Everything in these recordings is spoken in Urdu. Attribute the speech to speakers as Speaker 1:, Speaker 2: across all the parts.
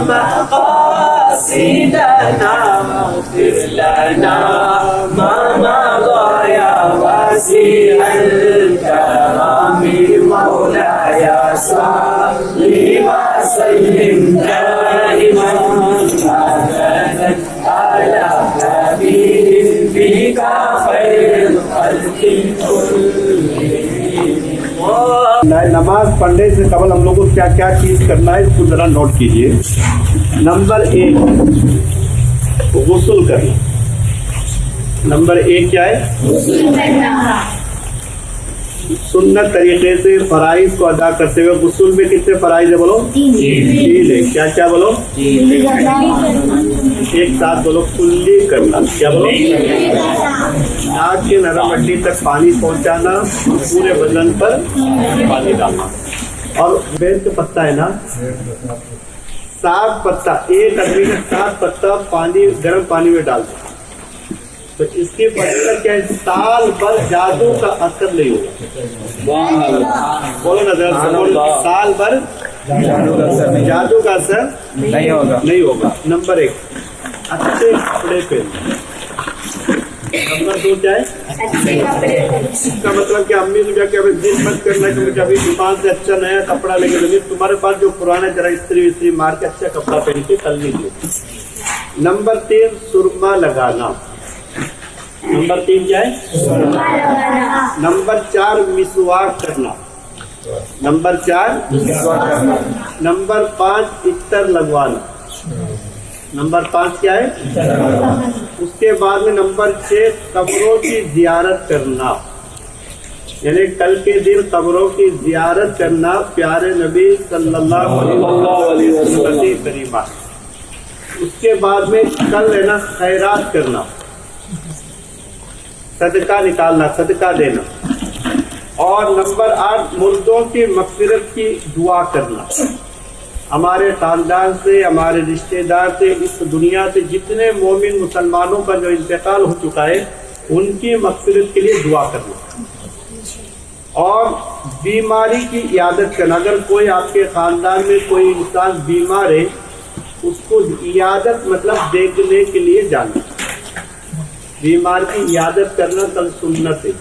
Speaker 1: مقاصدنا واغفر لنا ما مضى يا واسع الكرم مولاي صل وسلم دائما ابدا على حبيبك خير الخلق كلهم.
Speaker 2: نماز پڑھنے سے قبل ہم لوگوں کو کیا کیا چیز کرنا ہے اس کو ذرا نوٹ کیجئے. نمبر 1 غسل کرنا. نمبر 1 کیا ہے؟ سنت طریقے سے فرائض کو ادا کرتے ہوئے. غسل میں کتنے فرائض ہے بولو؟ 3 ہے. کیا کیا بولو؟ ایک ساتھ بولو. کلی کرنا. کیا بولو؟ ناک کے نرم ہڈی تک پانی پہنچانا, پورے بدن پر پانی ڈالنا. اور بیل کا پتا ہے نا, 7 پتا, ایک آدمی کا 7 پتا پانی, گرم پانی میں ڈالتا. تو اس کی فضیلت کیا ہے؟ سال بھر جادو کا اثر نہیں ہوگا. بولو نا ذرا, سال بھر جادو کا اثر نہیں ہوگا. نمبر 1 اچھے کپڑے پہننا. نمبر 2 کیا ہے؟ اس کا مطلب کہ امی کو جا کے ابھی ضد مت کرنا کہ مجھے ابھی دکان سے اچھا نیا کپڑا لے کے دو. تمہارے پاس جو پرانا ذرا استری مار کے اچھا کپڑا پہن کے کل نہیں دو. نمبر 3 سرما لگانا. نمبر 3 کیا ہے؟ نمبر 4 مسواک کرنا. نمبر 4 نمبر 5 عطر لگوانا. نمبر 5 کیا ہے؟ اس کے بعد میں نمبر 6 قبروں کی زیارت کرنا. یعنی کل کے دن قبروں کی زیارت کرنا پیارے نبی صلی اللہ علیہ وسلم کریمہ. اس کے بعد میں کل ہے نا خیرات کرنا, صدقہ نکالنا, صدقہ دینا. اور نمبر 8 مردوں کی مغفرت کی دعا کرنا. ہمارے خاندان سے, ہمارے رشتہ دار سے, اس دنیا سے جتنے مومن مسلمانوں کا جو انتقال ہو چکا ہے ان کی مغفرت کے لیے دعا کرنا. اور بیماری کی عیادت کرنا. اگر کوئی آپ کے خاندان میں کوئی انسان بیمار ہے اس کو عیادت مطلب دیکھنے کے لیے جانا. بیمار کی عیادت کرنا کل سنت ہے.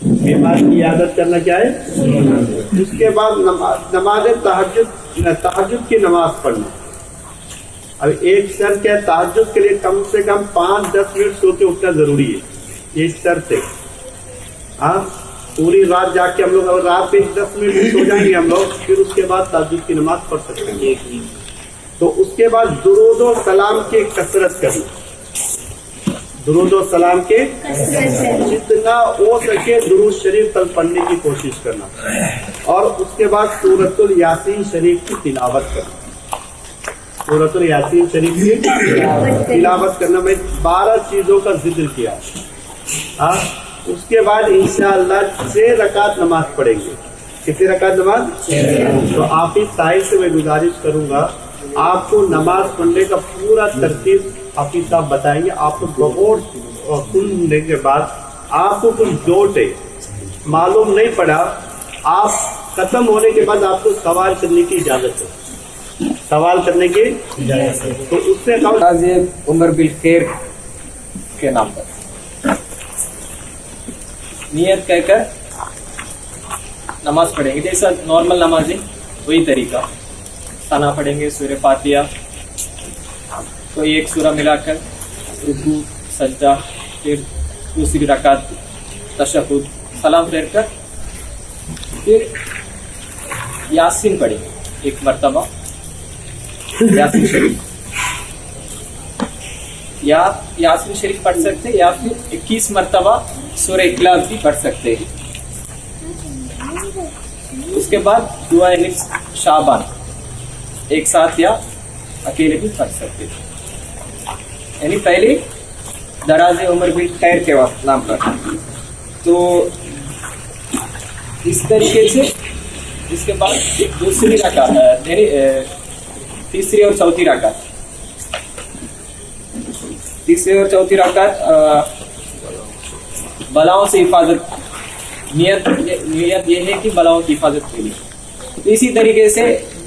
Speaker 2: بیمار کی عیادت کرنا کیا ہے؟ اس کے بعد نماز تہجد کی نماز پڑھنا. اب ایک شرط ہے تہجد کے لیے کم سے کم 5-10 منٹ سو کے اٹھنا ضروری ہے. یہ شرط ہے. ہاں, پوری رات جا کے ہم لوگ اگر رات میں 10 منٹ سو جائیں گے ہم لوگ, پھر اس کے بعد تہجد کی نماز پڑھ سکتے ہیں. تو اس کے بعد درود و سلام کی کثرت کرنا. درود و سلام کے جتنا ہو سکے درود شریف کل پڑھنے کی کوشش کرنا. اور اس کے بعد سورۃ الیاسین شریف کی تلاوت کرنا. سورۃ الیاسین شریف کی تلاوت کرنا. میں 12 چیزوں کا ذکر کیا. اس کے بعد انشاءاللہ 6 رکعت نماز پڑھیں گے. کتنی رکعت نماز؟ تو آپ ہی صاحب سے میں گزارش کروں گا, آپ کو نماز پڑھنے کا پورا ترتیب حافظ صاحب بتائیں گے. آپ کو بہت سننے کے بعد آپ کو کچھ ڈوٹ ہے, معلوم نہیں پڑا, آپ ختم ہونے کے بعد آپ کو سوال کرنے کی اجازت ہے. سوال کرنے کی اجازت ہے. تو اس سے
Speaker 3: عمر بالخیر کے نام پر نیت کہہ کر نماز پڑھیں گے. جیسا نارمل نماز ہے وہی طریقہ. ثنا پڑھیں گے, سورہ فاتحہ, کوئی ایک سورہ ملا کر, رکوع, سجدہ, پھر دوسری رکعت تشہد, سلام پھیر کر پھر یاسین پڑھیں گے 1 مرتبہ. یاسین شریف یا یاسین شریف پڑھ سکتے یا پھر 21 مرتبہ سورہ اخلاص بھی پڑھ سکتے ہیں. اس کے بعد دعائے نصف شعبان ایک ساتھ یا اکیلے بھی پڑھ سکتے ہیں. یعنی پہلے دراز عمر بالخیر کے وقت نام پر. تو اس طریقے سے اس کے بعد دوسری رکعت, تیسری اور چوتھی رکعت, بلاؤں سے حفاظت. نیت یہ ہے کہ بلاؤں کی حفاظت کے لیے. تو اسی طریقے سے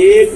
Speaker 2: 1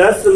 Speaker 2: 10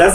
Speaker 2: 10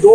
Speaker 2: 2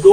Speaker 2: 2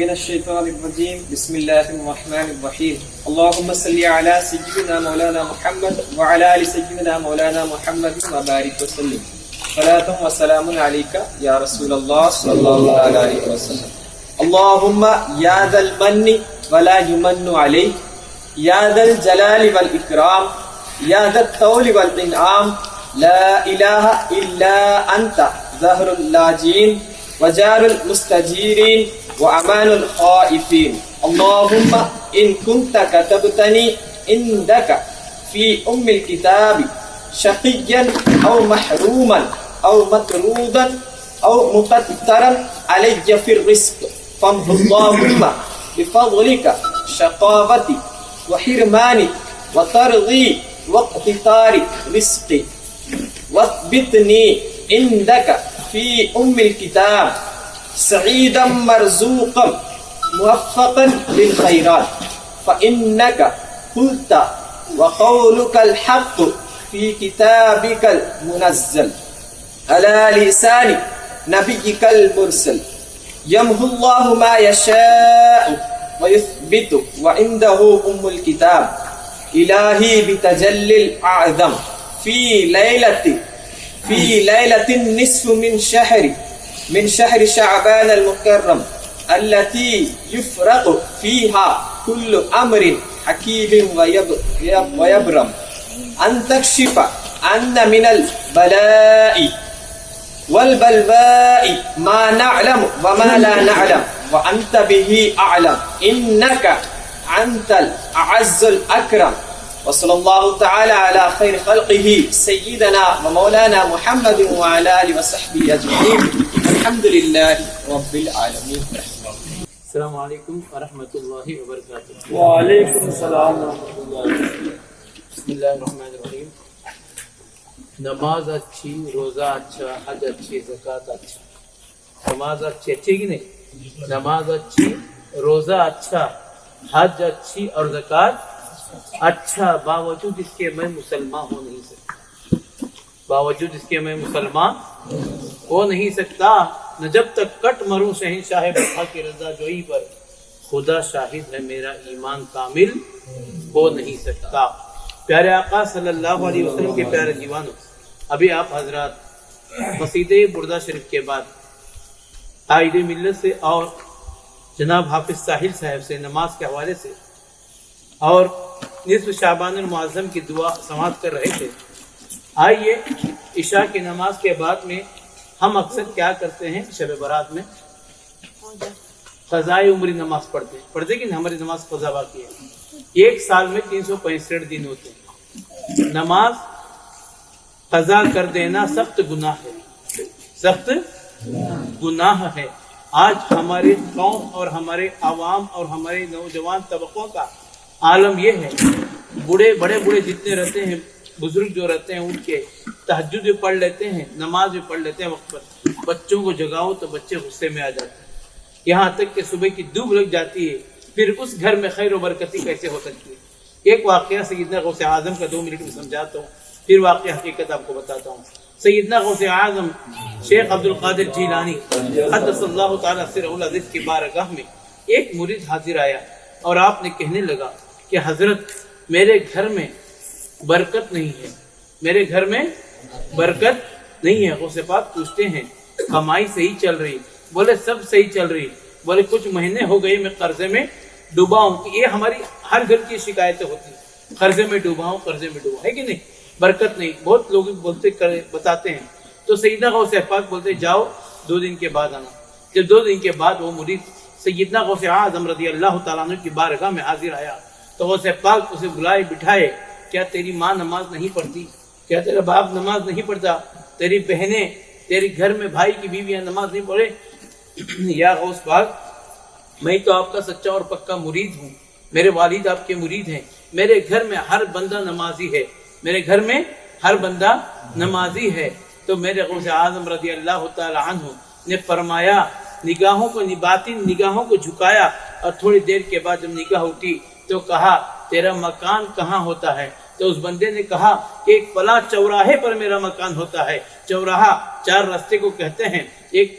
Speaker 3: من الشيطان الرجيم بسم الله الرحمن الرحيم اللهم صل على سيدنا مولانا محمد وعلى آل سيدنا مولانا محمد وبارك وسلم صلاة وسلام عليك يا رسول الله صلى الله عليه وسلم اللهم يا ذا المن ولا يمن عليك يا ذا الجلال والإكرام يا ذا الطول والإنعام لا إله إلا أنت ظهر اللاجين وجار المستجيرين وأمان الخائفين اللهم إن كنت كتبتني عندك في الكتاب شقيا أو محروما أو مطرودا أو مقترا علي في الرزق فامح اللهم بفضلك شقاوتي وحرماني وطرغي واقتطار رزقي واثبتني عندك في الكتاب سعيدا مرزوقا موفقا للخيرات فإنك قلت وقولك الحق في كتابك المنزل على لسان نبيك المرسل يمحو الله ما يشاء ويثبت وعنده الكتاب إلهي بتجلي الأعظم في ليلة النصف من شهر شعبان المكرم التي يفرق فيها كل أمر حكيم ويبرم أن تكشف عنا من البلاء والبلواء ما نعلم وما لا نعلم وأنت به أعلم إنك أنت الأعز الأكرم وصلى الله تعالى على خير خلقه سيدنا ومولانا محمد وعلى آله وصحبه أجمعين الحمد لله رب العالمين
Speaker 4: السلام علیکم ورحمۃ اللہ وبرکاتہ.
Speaker 1: وعلیکم السلام ورحمۃ اللہ.
Speaker 4: بسم اللہ الرحمن الرحیم. نماز اچھی، روزہ اچھا، حج اچھی، زکوٰۃ اچھا. نماز اچھی کی نہیں؟ نماز اچھی، روزہ اچھا، حج اچھی اور زکوٰۃ اچھا، باوجود اس کے میں مسلمان ہو نہیں سکتا. باوجود اس کے میں مسلمان ہو نہیں سکتا نہ جب تک کٹ مروں شہنشاہ بقا کی رضا جوئی پر. خدا شاہد ہے میرا ایمان کامل ہو نہیں سکتا. پیارے آقا صلی اللہ علیہ وسلم کے پیارے دیوانوں، ابھی آپ حضرات قصیدہ بردہ شریف کے بعد قائد ملت سے اور جناب حافظ ساحل صاحب سے نماز کے حوالے سے اور نصف شعبان المعظم کی دعا سماعت کر رہے تھے. آئیے عشاء کی نماز کے بعد میں ہم اکثر کیا کرتے ہیں؟ شب برات میں قضائے عمری نماز پڑھتے کہ ہماری نماز قضا باقی ہے. ایک سال میں 365 دن ہوتے ہیں. نماز قضا کر دینا سخت گناہ ہے، سخت گناہ ہے. آج ہمارے قوم اور ہمارے عوام اور ہمارے نوجوان طبقوں کا عالم یہ ہے، بڑے بوڑھے جتنے رہتے ہیں، بزرگ جو رہتے ہیں، ان کے تہجد بھی پڑھ لیتے ہیں، نماز بھی پڑھ لیتے ہیں وقت پر. بچوں کو جگاؤ تو بچے غصے میں آ جاتے ہیں، یہاں تک کہ صبح کی دھوپ لگ جاتی ہے. پھر اس گھر میں خیر و برکتی کیسے ہو سکتی ہے؟ ایک واقعہ سیدنا غوث اعظم کا 2 منٹ میں سمجھاتا ہوں، پھر واقعہ حقیقت آپ کو بتاتا ہوں. سیدنا غوث اعظم شیخ عبد القادر جیلانی قدس اللہ تعالیٰ سرہ العزیز کی بارگاہ میں ایک مرید حاضر آیا اور آپ نے کہنے لگا کہ حضرت میرے گھر میں برکت نہیں ہے، میرے گھر میں برکت نہیں ہے. غوث پاک پوچھتے ہیں کمائی صحیح چل رہی؟ بولے سب صحیح چل رہی. بولے کچھ مہینے ہو گئے میں قرضے میں ڈوبا ہوں. یہ ہماری ہر گھر کی شکایتیں ہوتی ہیں، قرضے میں ڈوبا ہوں، قرضے میں ڈوبا ہے کہ نہیں؟ برکت نہیں. بہت لوگ بتاتے ہیں. تو سیدنا غوث پاک بولتے جاؤ 2 دن کے بعد آنا. جب 2 دن کے بعد وہ مرید سیدنا غوث اعظم رضی اللہ تعالیٰ عنہ کی بارگاہ میں حاضر آیا تو غوث پاک اسے بلائے بٹھائے. کیا تیری ماں نماز نہیں پڑھتی؟ کیا تیرا باپ نماز نہیں پڑھتا؟ تیری بہنیں، تیری گھر میں بھائی کی بیویاں نماز نہیں پڑھے؟ یا غوث پاک میں تو آپ کا سچا اور پکا مرید ہوں، میرے والد آپ کے مرید ہیں، میرے گھر میں ہر بندہ نمازی ہے، میرے گھر میں ہر بندہ نمازی ہے. تو میرے غوث اعظم رضی اللہ تعالی عنہ نے فرمایا، نگاہوں کو باطن نگاہوں کو جھکایا اور تھوڑی دیر کے بعد جب نگاہ اٹھی تو کہا تیرا مکان کہاں ہوتا ہے؟ تو اس بندے نے کہا کہ ایک فلاں چوراہے پر میرا مکان ہوتا ہے. چوراہا 4 راستے کو کہتے ہیں، ایک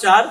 Speaker 4: 4,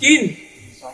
Speaker 4: 3।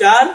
Speaker 4: 4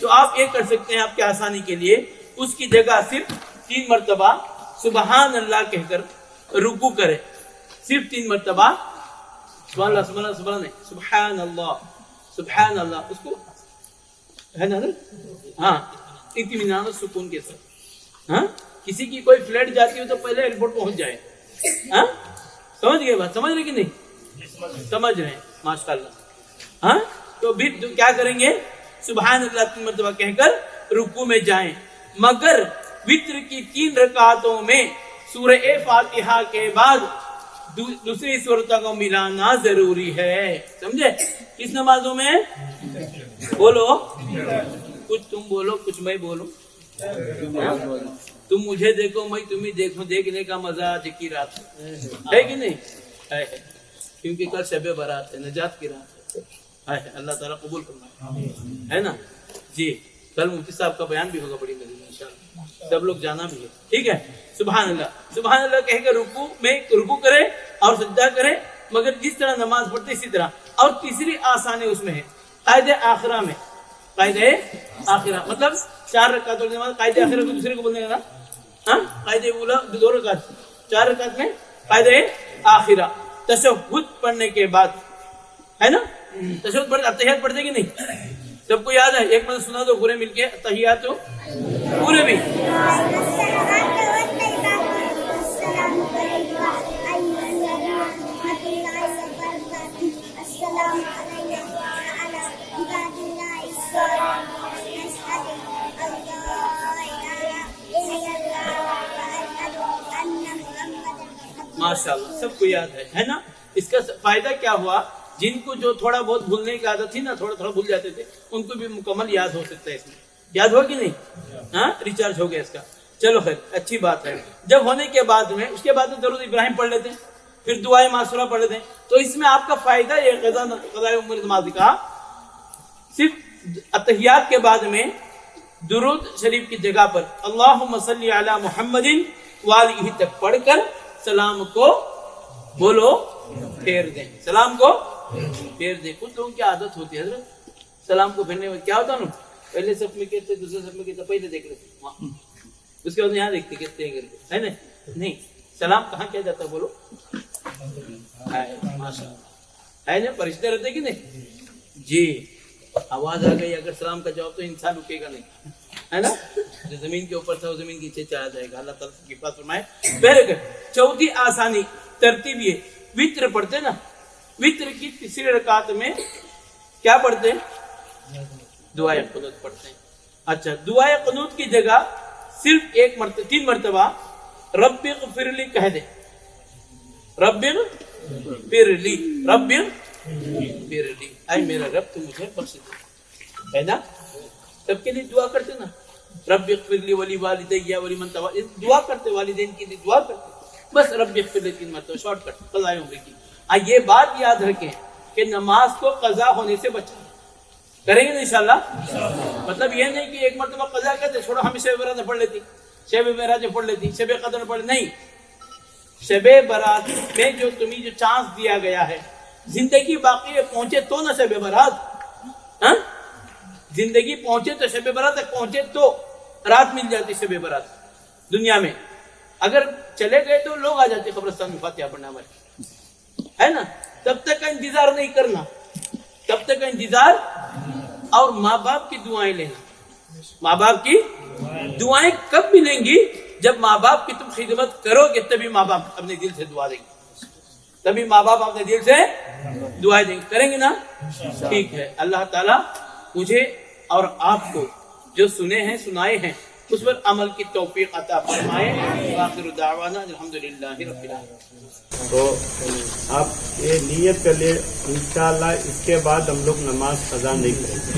Speaker 4: تو آپ یہ کر سکتے ہیں آپ کی آسانی کے لیے، اس کی جگہ صرف 3 مرتبہ سبحان اللہ کہہ کر رکوع کرے، صرف 3 مرتبہ سبحان اللہ سبحان اللہ سبحان اللہ سبحان اللہ سبحان اللہ، اس کو ہے نا ہاں اطمینان و سکون کے ساتھ. ہاں کسی کی کوئی فلائٹ جاتی ہو تو پہلے ایئرپورٹ پہنچ جائے. ہاں سمجھ گئے بات؟ سمجھ رہے کہ نہیں؟ سمجھ رہے ہیں ماشاء اللہ. ہاں تو پھر کیا کریں گے؟ سبحان اللہ 3 مرتبہ کہہ کر رکوع میں جائیں، مگر وتر کی 3 رکعتوں میں سورہ فاتحہ کے بعد دوسری صورتوں کو ملانا ضروری ہے. سمجھے؟ کس نمازوں میں؟ بولو کچھ تم بولو کچھ میں بولوں. تم مجھے دیکھو میں تمہیں دیکھوں، دیکھنے کا مزہ آج کی رات ہے کہ نہیں؟ ہے کیونکہ کل شب برات ہے، نجات کی رات ہے. اللہ تعالیٰ قبول کرنا ہے نا جی. کل مفتی صاحب کا بیان بھی ہوگا بڑی نظر میں انشاءاللہ، سب لوگ جانا بھی ہے. ٹھیک ہے؟ سبحان اللہ کہہ کر رکوع کرے اور سجدہ کرے، مگر جس طرح نماز پڑھتے اسی طرح. اور تیسری آسانی اس میں ہے قائد آخرہ میں. قائد آخرہ مطلب 4 رکعتوں کی نماز قائد آخرہ کو دوسرے کو بولنے کا نا. ہاں قائد اولا 2 رکعت، 4 رکعت میں قائد آخرہ. تشہد پڑھنے کے بعد ہے نا، تشہد پڑھ اتحیات پڑھتے کہ نہیں؟ سب کو یاد ہے؟ ایک مرتبہ سنا دو پورے مل کے اتحیات تو پورے بھی. ماشاءاللہ سب کو یاد ہے نا. اس کا فائدہ کیا ہوا؟ جن کو جو تھوڑا بہت بھولنے کی عادت تھی نا، تھوڑا بھول جاتے تھے، ان کو بھی مکمل یاد ہو سکتا ہے. اس میں یاد ہو کہ نہیں؟ ہاں ریچارج ہو گیا اس کا. چلو خیر اچھی بات ہے. جب ہونے کے بعد میں اس کے بعد درود ابراہیم پڑھ لیتے ہیں، پھر دعائے معصورہ پڑھ لیتے ہیں. تو اس میں آپ کا فائدہ یہ قضاء عمر نماز کا صرف اتحیات کے بعد میں درود شریف کی جگہ پر اللہم صلی علی محمد وآلہ تک پڑھ کر سلام کو بولو پھیر دیں. سلام کو پھیر دیں. کچھ لوگوں کی عادت ہوتی ہے حضرت سلام کو پھیرنے میں کیا ہوتا نا، پہلے صف میں کہتے دوسرے صف میں کہتے پہلے دیکھ لیتے، اس کے بعد یہاں دیکھتے کہتے ہیں کر کے ہے نا. نہیں سلام کہاں کیا جاتا ہے؟ بولو ہے نا. فرشتے رہتے کہ نہیں جی. آواز آ گئی اگر سلام کا جواب تو انسان رکے گا نہیں ہے نا. جو زمین کے اوپر تھا وہ زمین کے نیچے چلا جائے گا. اللہ تعالیٰ کی بات فرمائے. پہلے چوتھی آسانی ترتیب یہ وتر پڑھتے نا، وتر کی تیسری رکعت میں کیا پڑھتے ہیں؟ دعائے قنوت پڑھتے ہیں. اچھا دعائے قنوت کی جگہ صرف 3 مرتبہ رب اغفر لی کہہ دیں. رب اغفر لی، رب اغفر لی، اے میرا رب تو مجھے بخش دے. ہے نا سب کے لیے دعا کرتے نا، رب اغفر لی ولی والدی ولی من تبع، دعا کرتے والدین کے لیے دعا کرتے. بس رب اغفر لی 3 مرتبہ شارٹ کٹ قضاء عمر کی. یہ بات یاد رکھیں کہ نماز کو قضا ہونے سے بچائیں. کریں گے انشاءاللہ. مطلب یہ نہیں کہ 1 مرتبہ قضا کرتے چھوڑو ہم شب برات پڑھ لیتی، شب معراج پڑھ لیتی، شب قدر پڑھ. نہیں، شب برات میں جو تمہیں جو چانس دیا گیا ہے، زندگی باقی ہے پہنچے تو نہ شب برات. ہاں زندگی پہنچے تو شب برات تک پہنچے تو رات مل جاتی شب برات دنیا میں. اگر چلے گئے تو لوگ آ جاتے قبرستان میں فاتحہ پڑھنا ہمارے، ہے نا. تب تک کا انتظار نہیں کرنا، تب تک کا انتظار. اور ماں باپ کی دعائیں لینا. ماں باپ کی دعائیں کب ملیں گی؟ جب ماں باپ کی تم خدمت کرو گے تبھی ماں باپ اپنے دل سے دعا دیں گے، تبھی ماں باپ اپنے دل سے دعائیں دیں گے. کریں گے نا؟ ٹھیک ہے. اللہ تعالیٰ مجھے اور آپ کو جو سنے ہیں سنائے ہیں اس پر عمل کی توفیق عطا فرمائے. آخر دعوانا الحمدللہ رب العالمین.
Speaker 2: تو آپ یہ نیت کر لیں انشاءاللہ اس کے بعد ہم لوگ نماز قضا نہیں کریں گے.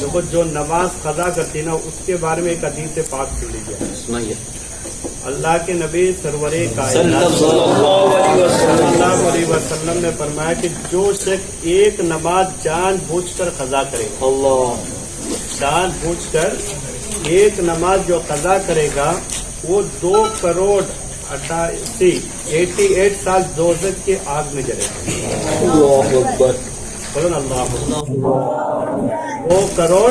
Speaker 2: دیکھو جو نماز قضا کرتی نا اس کے بارے میں ایک حدیث پاک سن لیجیے.
Speaker 3: سنائیے.
Speaker 2: اللہ کے نبی سرور کائنات صلی اللہ علیہ وسلم نے فرمایا کہ جو شخص ایک نماز جان بوجھ کر قضا کرے گا، جان بوجھ کر ایک نماز جو قضا کرے گا وہ 2 کروڑ 88 سال دوزخ کے آگ میں جلے گا. اللہ اکبر. 2 کروڑ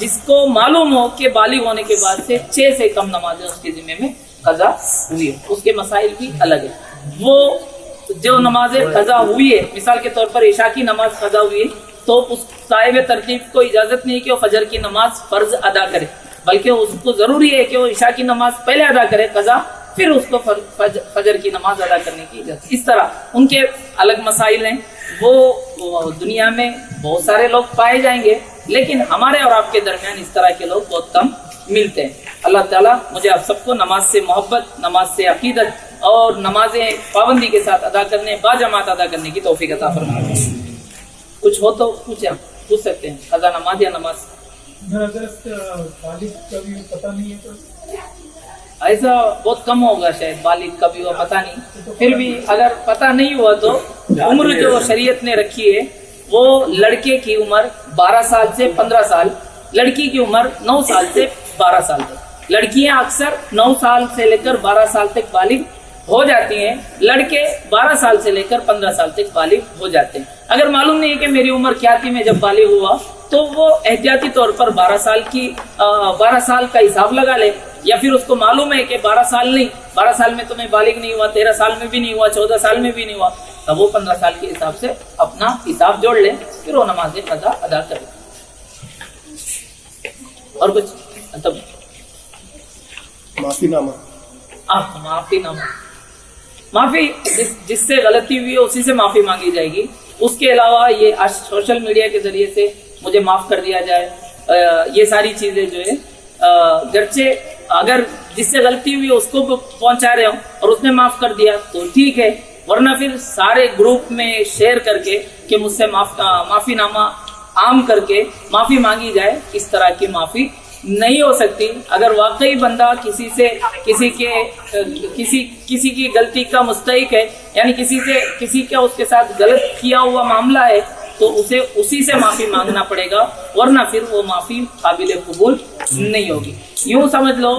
Speaker 5: جس کو معلوم ہو کہ بالغ ہونے کے بعد سے 6 سے کم نمازیں اس کے ذمہ میں قضا ہوئی ہے، اس کے مسائل بھی الگ ہے۔ وہ جو نمازیں قضا ہوئی ہے، مثال کے طور پر عشاء کی نماز قضا ہوئی ہے، تو اس صاحب ترتیب کو اجازت نہیں کہ وہ فجر کی نماز فرض ادا کرے، بلکہ اس کو ضروری ہے کہ وہ عشاء کی نماز پہلے ادا کرے قضا، پھر اس کو فجر کی نماز ادا کرنے کی اجازت۔ اس طرح ان کے الگ مسائل ہیں، وہ دنیا میں بہت سارے لوگ پائے جائیں گے، لیکن ہمارے اور آپ کے درمیان اس طرح کے لوگ بہت کم ملتے ہیں۔ اللہ تعالیٰ مجھے آپ سب کو نماز سے محبت، نماز سے عقیدت اور نمازیں پابندی کے ساتھ ادا کرنے، باجماعت ادا کرنے کی توفیق عطا فرمائے۔ کچھ ہو تو پوچھ سکتے ہیں، قضا نماز یا نماز؟
Speaker 6: بالغ کا بھی پتہ نہیں ہے تو
Speaker 5: ایسا بہت کم ہوگا شاید، بالغ کا بھی ہوا پتہ نہیں، پھر بھی اگر پتہ نہیں ہوا تو عمر جو شریعت نے رکھی ہے وہ لڑکے کی عمر 12 سال سے 15 سال، لڑکی کی عمر 9 سال سے 12 سال تک۔ لڑکیاں اکثر 9 سال سے لے کر 12 سال تک بالغ ہو جاتی ہیں، لڑکے 12 سال سے لے کر 15 سال تک بالغ ہو جاتے ہیں۔ اگر معلوم نہیں ہے کہ میری عمر کیا تھی میں جب بالغ ہوا، تو وہ احتیاطی طور پر 12 سال کا حساب لگا لے، یا پھر اس کو معلوم ہے کہ 12 سال نہیں، 12 سال میں تو میں بالغ نہیں ہوا، 13 سال میں بھی نہیں ہوا، 14 سال میں بھی نہیں ہوا، تب وہ 15 سال کے حساب سے اپنا حساب جوڑ لیں، پھر وہ نماز قضا ادا کرے۔ اور کچھ مطلب
Speaker 7: معافی نامہ،
Speaker 5: معافی جس سے غلطی ہوئی ہے اسی سے معافی مانگی جائے گی۔ اس کے علاوہ یہ سوشل میڈیا کے ذریعے سے مجھے معاف کر دیا جائے، یہ ساری چیزیں جو ہے گرچہ اگر جس سے غلطی ہوئی اس کو پہنچا رہے ہوں اور اس نے معاف کر دیا تو ٹھیک ہے، ورنہ پھر سارے گروپ میں شیئر کر کے کہ مجھ سے معافی نامہ عام کر کے معافی مانگی جائے، اس طرح کی معافی نہیں ہو سکتی۔ اگر واقعی بندہ کسی کی غلطی کا مستحق ہے، یعنی کسی کا اس کے ساتھ غلط کیا ہوا معاملہ ہے، تو اسے اسی سے معافی مانگنا پڑے گا، ورنہ پھر وہ معافی قابل قبول نہیں ہوگی۔ یوں سمجھ لو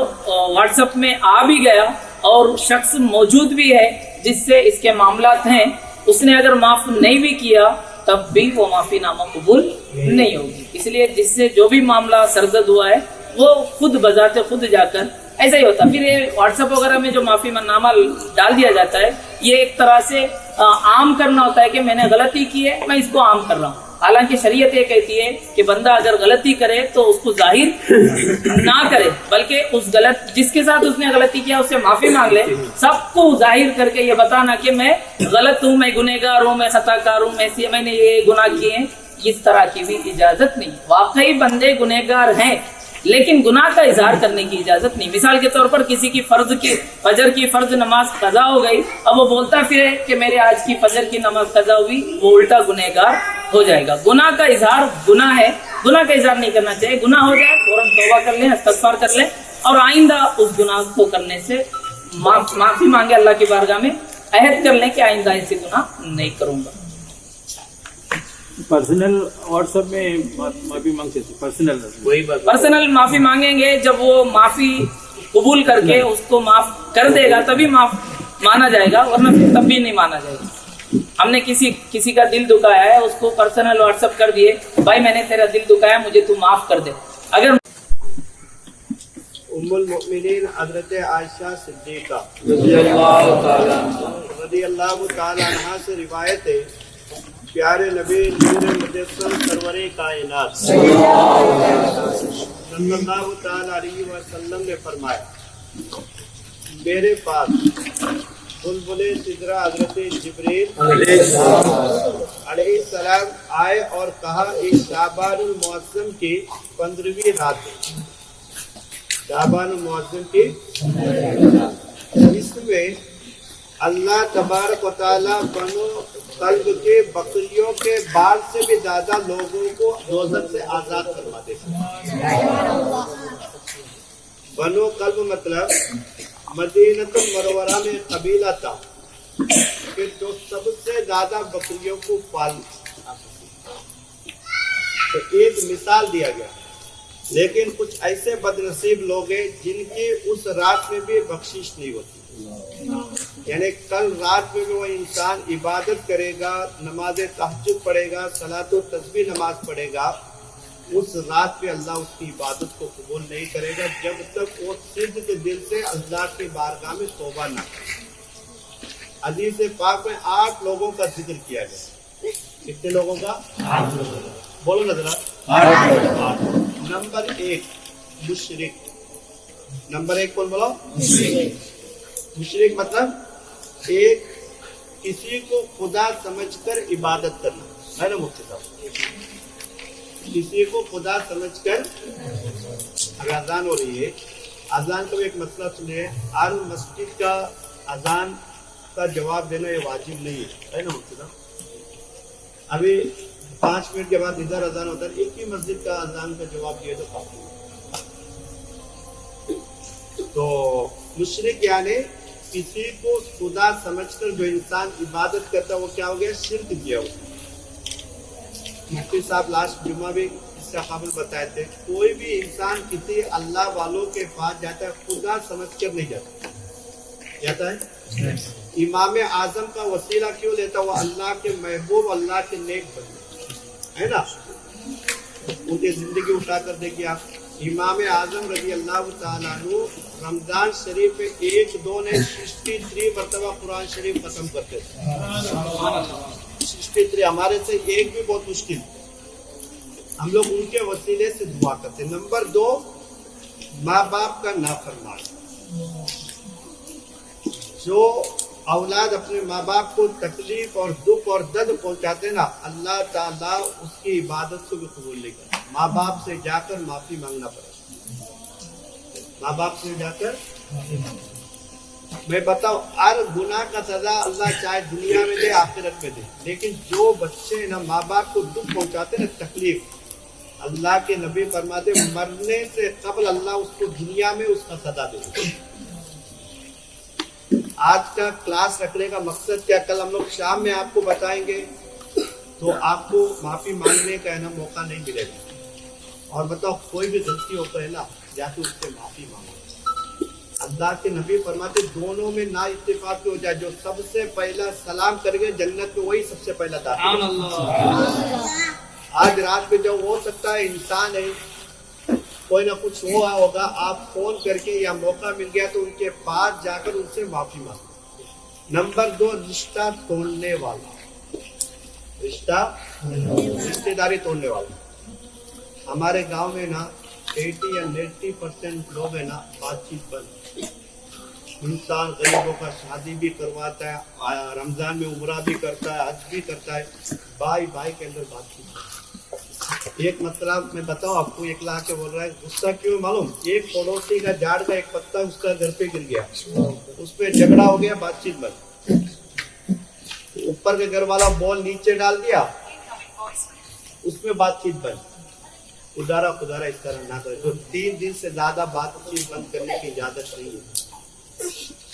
Speaker 5: واٹس ایپ میں آ بھی گیا اور شخص موجود بھی ہے جس سے اس کے معاملات ہیں، اس نے اگر معاف نہیں بھی کیا تب بھی وہ معافی نامہ قبول نہیں ہوگی۔ اس لیے جس سے جو بھی معاملہ سرزد ہوا ہے وہ خود بذات خود جا کر ایسا ہی ہوتا۔ پھر یہ واٹس ایپ وغیرہ میں جو معافی نامہ ڈال دیا جاتا ہے، یہ ایک طرح سے عام کرنا ہوتا ہے کہ میں نے غلطی کی ہے، میں اس کو عام کر رہا ہوں۔ حالانکہ شریعت یہ کہتی ہے کہ بندہ اگر غلطی کرے تو اس کو ظاہر نہ کرے، بلکہ جس کے ساتھ اس نے غلطی کیا اس سے معافی مانگ لے، سب کو ظاہر کر کے یہ بتانا کہ میں غلط ہوں، میں گنہگار ہوں، میں خطا کار ہوں، میں نے یہ گناہ کیے ہیں، اس طرح کی بھی اجازت نہیں۔ واقعی بندے گنہگار ہیں لیکن گناہ کا اظہار کرنے کی اجازت نہیں۔ مثال کے طور پر کسی کی فجر کی فرض نماز قضا ہو گئی، اب وہ بولتا پھرے کہ میرے آج کی فجر کی نماز قضا ہوئی، وہ الٹا گنہگار ہو جائے گا۔ گناہ کا اظہار گناہ ہے، گناہ کا اظہار نہیں کرنا چاہیے۔ گناہ ہو جائے فوراً توبہ کر لیں، استغفار کر لیں، اور آئندہ اس گناہ کو کرنے سے معافی مانگے، اللہ کی بارگاہ میں عہد کر لیں کہ آئندہ ایسے گناہ نہیں کروں گا۔
Speaker 1: پرسنل واٹس ایپ میں معافی مانگ سکتے،
Speaker 5: پرسنل معافی مانگیں گے جب وہ معافی قبول کر کے اس کو معاف کر دے گا تبھی معاف مانا جائے گا، ورنہ تب بھی نہیں مانا جائے گا۔ ہم نے کسی کا دل دکھایا ہے، اس کو پرسنل واٹس ایپ کر دیے، بھائی میں نے تیرا دل دکھایا، مجھے تو معاف کر دے۔ اگر
Speaker 2: ام المؤمنین حضرت عائشہ صدیقہ رضی اللہ تعالی عنہا سے روایت ہے، پیارے نبی نور مجسم سرور کائنات صلی اللہ تعالی علیہ وسلم نے فرمایا، میرے پاس بلبل سدرہ حضرت جبریل علیہ السلام آئے اور کہا، ایک شعبان المعظم کی 15ویں رات ہے، شعبان المعظم کی اس میں اللہ تبارک و تعالیٰ بنو قلب کے بکریوں کے بال سے بھی زیادہ لوگوں کو دوزخ سے آزاد فرما دیتے۔ بنو قلب مطلب مدینہ المنورہ میں قبیلہ تھا کہ جو سب سے زیادہ بکریوں کو پالتا، تو ایک مثال دیا گیا، لیکن کچھ ایسے بدنصیب لوگ ہیں جن کی اس رات میں بھی بخشش نہیں ہوتی، یعنی کل رات میں بھی وہ انسان عبادت کرے گا، نماز تہجد پڑھے گا، صلاۃ و تسبیح نماز پڑھے گا، اس رات پہ اللہ اس کی عبادت کو قبول نہیں کرے گا جب تک وہ صدق کے دل سے اللہ کی بارگاہ میں توبہ نہ کرے. حدیث پاک میں 8 لوگوں کا ذکر کیا گیا. کتنے لوگوں کا؟ 8 لوگوں کا. بولو نا ذرا. 8. نمبر 1 مشرک. نمبر 1 کون بولو؟ مشرک مطلب ایک کسی کو خدا سمجھ کر عبادت کرنا ہے نا مفتی صاحب. کسی کو خدا سمجھ کر. ابھی اذان ہو رہی ہے. اذان کا ایک مسئلہ سنے. ہر مسجد کا اذان کا جواب دینا یہ واجب نہیں ہے نا مفتی صاحب. ابھی 5 منٹ کے بعد ادھر اذان ہوتا ہے. ایک ہی مسجد کا اذان کا جواب دیے تو کافی ہے. تو مشرک یعنی کسی کو خدا سمجھ کر جو انسان عبادت کرتا ہے وہ کیا ہو گیا؟ شرک کیا. مفتی صاحب لاسٹ جمعہ بھی اس کا قابل بتائے تھے. کوئی بھی انسان کسی اللہ والوں کے پاس جاتا ہے خدا سمجھ کر نہیں جاتا ہے. امام اعظم کا وسیلہ کیوں لیتا؟ وہ اللہ کے محبوب اللہ کے نیک بندے ہے نا. ان کی زندگی اٹھا کر دیکھیے آپ. امام اعظم رضی اللہ تعالیٰ عنہ رمضان شریف میں 1-2 نے 63 مرتبہ قرآن شریف ختم کرتے تھے. 63 ہمارے سے ایک بھی بہت مشکل. ہم لوگ ان کے وسیلے سے دعا کرتے. نمبر 2 ماں باپ کا نافرمان. جو اولاد اپنے ماں باپ کو تکلیف اور دکھ اور درد پہنچاتے ہیں نا اللہ تعالیٰ اس کی عبادت کو بھی قبول نہیں کرتا. ماں باپ سے جا کر معافی مانگنا پڑے. ماں باپ سے جا کر میں بتاؤں ہر گناہ کا سزا اللہ چاہے دنیا میں دے آخرت میں دے. لیکن جو بچے نا ماں باپ کو دکھ پہنچاتے نا تکلیف, اللہ کے نبی فرماتے مرنے سے قبل اللہ اس کو دنیا میں اس کا سزا دے. آج کا کلاس رکھنے کا مقصد کیا؟ کل ہم لوگ شام میں آپ کو بتائیں گے تو آپ کو معافی مانگنے کا ہے نا موقع نہیں ملے گا. اور بتاؤ کوئی بھی غلطی ہوتا ہے نا جا کے اس سے معافی مانگو. اللہ کے نبی فرماتے دونوں میں نا اتفاق ہو جائے, جو سب سے پہلا سلام کرے گا جنت میں وہی سب سے پہلا داخل. آج رات میں جو ہو سکتا ہے انسان ہے کوئی نہ کچھ ہوا ہوگا, آپ فون کر کے یا موقع مل گیا تو ان کے پاس جا کر ان سے معافی مانگو. نمبر 2 رشتہ توڑنے والا. رشتہ داری توڑنے والا. ہمارے گاؤں میں نا 80 یا 90% لوگ ہیں نا بات چیت بند. انسان غریبوں کا شادی بھی کرواتا ہے, رمضان میں عمرہ بھی کرتا ہے, حج بھی کرتا ہے, بھائی بھائی کے اندر بات چیت. ایک مسئلہ میں بتاؤں آپ کو, ایک لا کے بول رہا ہے غصہ کیوں معلوم؟ ایک پڑوسی کا جھاڑ کا ایک پتا اس کا گھر پہ گر گیا, اس پہ جھگڑا ہو گیا, بات چیت بند. اوپر کے گھر والا بال نیچے ڈال دیا, اس میں بات چیت بند. خدارا اس طرح نہ کرے. تو 3 دن سے زیادہ بات چیت بند کرنے کی اجازت نہیں ہے,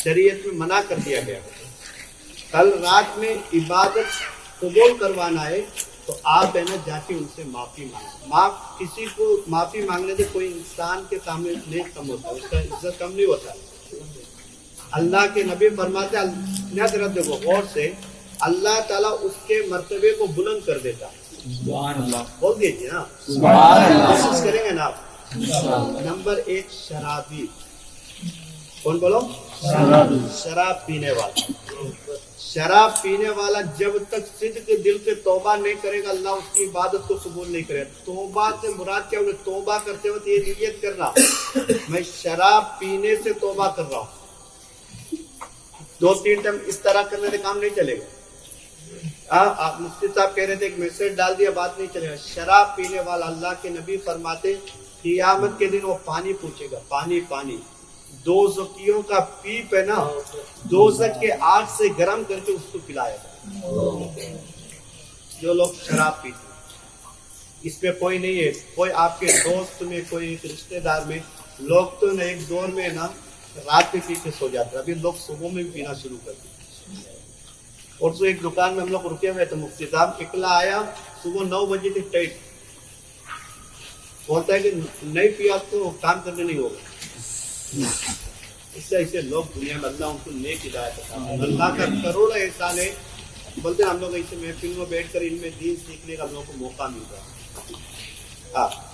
Speaker 2: شریعت میں منع کر دیا گیا. کل رات میں عبادت قبول کروانا ہے تو آپ ہے نا جا کے ان سے معافی مانگیں. کسی کو معافی مانگنے سے کوئی انسان کے سامنے نہیں کم ہوتا, اس کا عزت کم نہیں ہوتا. اللہ کے نبی فرماتے نظر دیکھو غور سے, اللہ تعالیٰ اس کے مرتبے کو بلند کر دیتا. بول دیجیے نا, کوشش کریں گے نا آپ. نمبر 1 شرابی. کون بولو؟ شراب پینے والا. شراب پینے والا جب تک صدق دل سے توبہ نہیں کرے گا اللہ اس کی عبادت کو قبول نہیں کرے. توبہ سے مراد کیا ہوگا؟ توبہ کرتے وقت یہ نیت کرنا میں شراب پینے سے توبہ کر رہا ہوں. 2-3 ٹائم اس طرح کرنے سے کام نہیں چلے گا. مفتی صاحب کہہ رہے تھے ایک میسج ڈال دیا بات نہیں چلے گا. شراب پینے والا اللہ کے نبی فرماتے قیامت کے دن وہ پانی پوچھے گا, پانی. دوزخیوں کا پیپ ہے نا دوزخ کے آگ سے گرم کر کے اس کو پلایا گا. جو لوگ شراب پیتے اس میں کوئی نہیں ہے, کوئی آپ کے دوست میں, کوئی ایک رشتہ دار میں. لوگ تو نا ایک دور میں نا رات میں پی کے سو جاتے, ابھی لوگ صبح میں بھی پینا شروع کر دیتے. اور تو ایک دکان میں ہم لوگ رکے ہوئے تھے, مفتی صاحب اکلا آیا, صبح 9 بجے تک ٹائٹ ہوتا ہے کہ نہیں پیا تو کام کرنے نہیں ہوگا. اس سے ایسے لوگ دنیا میں اللہ ان کو نیک ہدایت ہے. اللہ کا کروڑا احسان ہے. بولتے ہیں ہم لوگ ایسے محفل میں بیٹھ کر ان میں دین سیکھنے کا ہم لوگ کو موقع مل رہا ہے.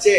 Speaker 2: 6,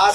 Speaker 2: 8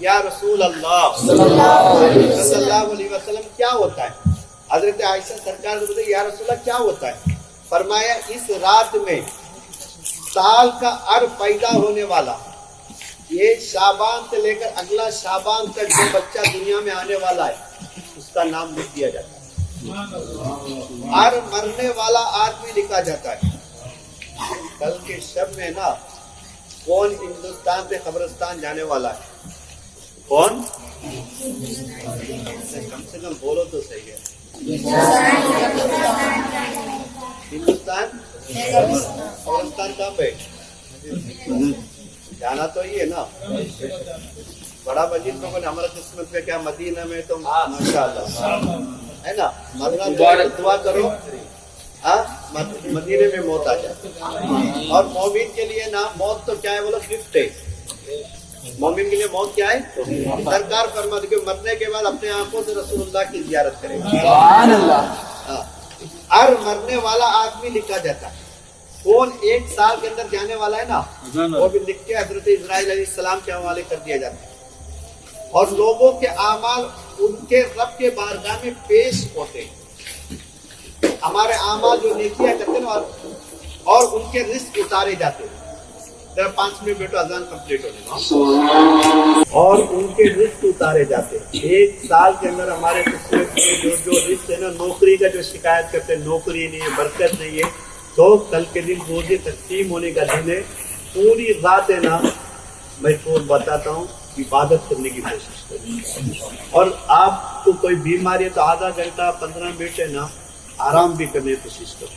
Speaker 2: یا رسول اللہ صلی اللہ علیہ وسلم کیا ہوتا ہے؟ حضرت عائشہ سرکار سے پوچھا یا رسول اللہ کیا ہوتا ہے؟ فرمایا اس رات میں سال کا پیدا ہونے والا، یہ شعبان سے لے کر اگلا شعبان تک جو بچہ دنیا میں آنے والا ہے اس کا نام لکھ دیا جاتا ہے، مرنے والا آدمی لکھا جاتا ہے۔ کل کے شب میں نا کون ہندوستان سے قبرستان جانے والا ہے؟ کون؟ کم سے کم بولو تو صحیح ہے۔ ہندوستان قبرستان کہاں پہ جانا تو یہ ہے نا، بڑا مجید کو ہمارا قسمت میں کیا مدینہ میں تو ماشاء اللہ ہے نا، مرنا دعا کرو مدینے میں موت آ جائے۔ اور مومن کے لیے نا موت تو کیا ہے بولو گفٹ ہے، مومن کے لیے موت کیا ہے؟ سرکار فرماتے کہ مرنے کے بعد اپنے آنکھوں سے رسول اللہ کی زیارت کرے گا۔ ہر مرنے والا آدمی لکھا جاتا ہے، کون ایک سال کے اندر جانے والا ہے نا وہ بھی لکھ کے حضرت اسرائیل علیہ السلام کے حوالے کر دیا جاتا ہے، اور لوگوں کے اعمال ان کے رب کے بارگاہ میں پیش ہوتے ہیں۔ ہمارے اعمال جو نیکیاں کرتے ہیں نا اور ان کے رزق اتارے جاتے ہیں۔ ذرا 5 منٹ بیٹو اذان کمپلیٹ ہونے اور ان کے رزق اتارے جاتے ہیں۔ ایک سال کے اندر ہمارے جو رزق ہے نا، نوکری کا جو شکایت کرتے ہیں نوکری نہیں ہے، برکت نہیں ہے، تو کل کے دن روزے تقسیم ہونے کا دن ہے، پوری رات ہے نا میں تو بتاتا ہوں عبادت کرنے کی کوشش کریں، اور آپ کو کوئی بیماری ہے تو آدھا گھنٹہ 15 منٹ ہے نا آرام بھی کرنے کی کوشش کرو۔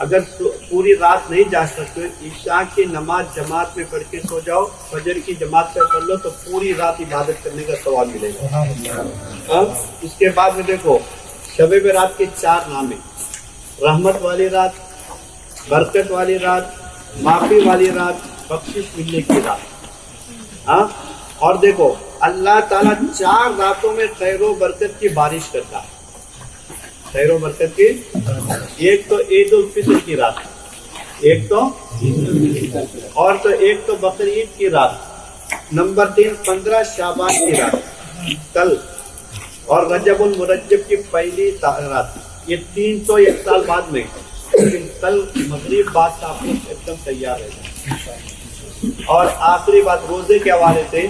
Speaker 2: اگر پوری رات نہیں جا سکتے عشاء کی نماز جماعت میں پڑھ کے سو جاؤ، فجر کی جماعت میں پڑھ لو تو پوری رات عبادت کرنے کا ثواب ملے گا۔ اس کے بعد میں دیکھو شب برات کے 4 نام ہیں، رحمت والی رات، برکت والی رات، معافی والی رات، بخشش ملنے کی رات۔ اور دیکھو اللہ تعالیٰ 4 راتوں میں خیر و برکت کی بارش کرتا ہے، خیر و برکت کی۔ ایک تو عید الفطر کی رات، ایک تو اور تو ایک تو بقرعید کی رات، نمبر 3 15 شعبان کی رات کل، اور رجب المرجب کی پہلی رات۔ یہ 3 تو ایک سال بعد میں، لیکن کل مغرب بعد سے آپ لوگ ایک دم تیار رہے۔ اور آخری بات روزے کے حوالے سے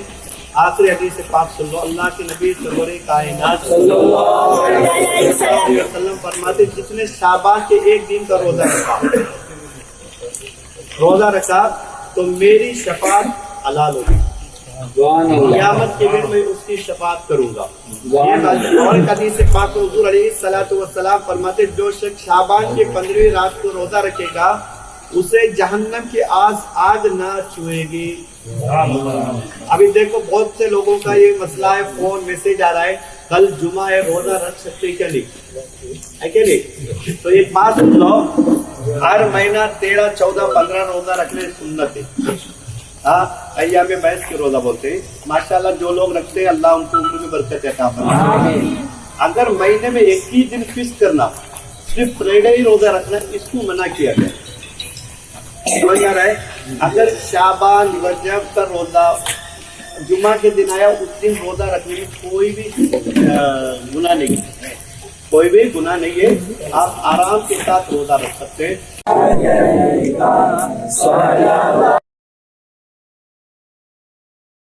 Speaker 2: آخری حدیث پاک سن لو، اللہ کے نبی سرور کائنات صلی اللہ علیہ وسلم فرماتے جس نے شعبان کے 1 دن کا روزہ رکھا تو میری شفاعت حلال ہوگی، قیامت کے دن میں اس کی شفاعت کروں گا۔ اور حدیث پاک حضور علیہ الصلوۃ والسلام فرماتے جو شخص شعبان کی 15ویں رات کو روزہ رکھے گا اسے جہنم کی آگ نہ چھوئے گی۔ ابھی دیکھو بہت سے لوگوں کا یہ مسئلہ ہے، فون میسج آ رہا ہے کل جمعہ ہے روزہ رکھ سکتے کیا نہیں ہے کہ نہیں؟ تو ایک بات سن لو، ہر مہینہ 13 14 15 روزہ رکھنے سنت ہے۔ ایام بیس کے روزہ بولتے ہیں، ماشاءاللہ جو لوگ رکھتے ہیں اللہ ان کو عمر میں برکت عطا فرمائے۔ اگر مہینے میں ایک ہی دن فکس کرنا، صرف فرائیڈے ہی روزہ رکھنا، اس کو منع کیا گیا۔ سمجھ آ رہا ہے؟ اگر شعبان رجب کا روزہ جمعہ کے دن آیا اس دن روزہ رکھنے میں کوئی بھی گناہ نہیں ہے، کوئی بھی گناہ نہیں ہے، آپ آرام کے ساتھ روزہ رکھ سکتے ہیں۔